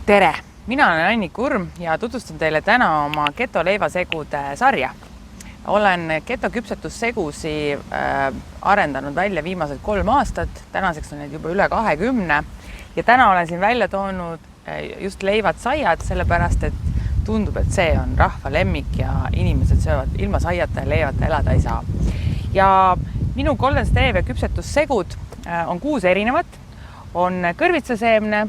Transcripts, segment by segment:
Tere! Mina olen Annika Urm ja tutvustan teile täna oma keto leivasegude sarja. Olen keto küpsetussegusi arendanud välja viimased 3 aastat, tänaseks on neid juba üle 20 ja täna olen siin välja toonud just leivad saiad, sellepärast et tundub, et see on rahva lemmik ja inimesed söövad ilma saiata ja leivata elada ei saa. Ja minu Golden Stevia küpsetussegud on 6 erinevat. On kõrvitsaseemne,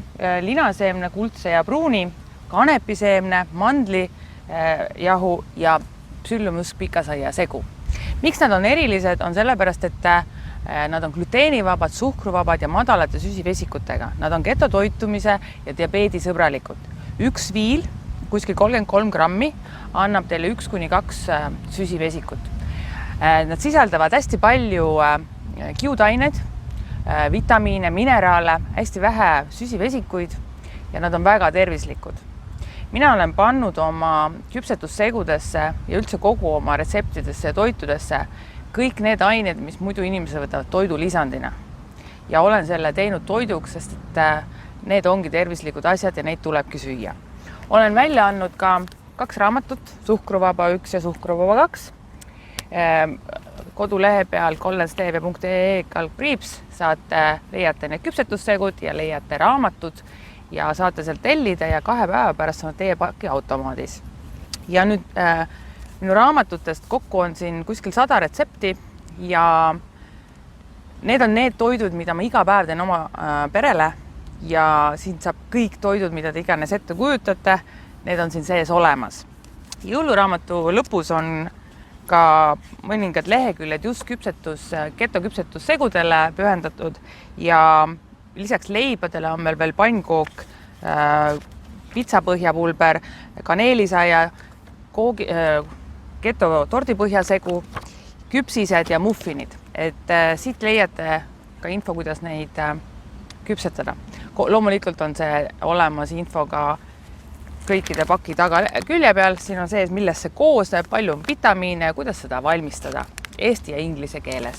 linaseemne, kuldse ja pruuni, kanepiseemne, mandlijahu ja psüllomuspikasaia segu. Miks nad on erilised? On sellepärast, et nad on gluteenivabad, suhkruvabad ja madalate süsivesikutega. Nad on ketotoitumise ja diabeedisõbralikud. Üks viil, kuskil 33 grammi, annab teile 1-2 süsivesikut. Nad sisaldavad hästi palju kiudaineid, vitamiine, mineraale, hästi vähe süsivesikuid ja nad on väga tervislikud. Mina olen pannud oma küpsetussegudesse ja üldse kogu oma retseptidesse ja toitudesse kõik need ained, mis muidu inimesed võtavad toidulisandina. Ja olen selle teinud toiduks, sest et need ongi tervislikud asjad ja neid tulebki süüa. Olen välja andnud ka 2 raamatut, suhkruvaba 1 ja suhkruvaba 2. Kodulehe peal goldenstevia.ee/. leiate need küpsetussegud ja leiate raamatud ja saate sealt tellida ja 2 päeva pärast on teie paki automaadis. Ja nüüd minu raamatutest kokku on siin kuskil 100 retsepti ja need on need toidud, mida ma iga päev teen oma perele ja siin saab kõik toidud, mida te iganes ette kujutate, need on siin sees olemas. Jõuluraamatu lõpus on ka mõningad leheküljed just ketoküpsetussegudele pühendatud ja lisaks leibadele on meil veel pannkook, pitsapõhjapulber, kaneelisaia, keto tordipõhjasegu, küpsised ja muffinid. Et siit leiate ka info, kuidas neid küpsetada. Loomulikult on see olemas info ka kõikide paki taga külje peal, siin on sees, millest see koosneb, palju on vitamiine ja kuidas seda valmistada eesti ja inglise keeles.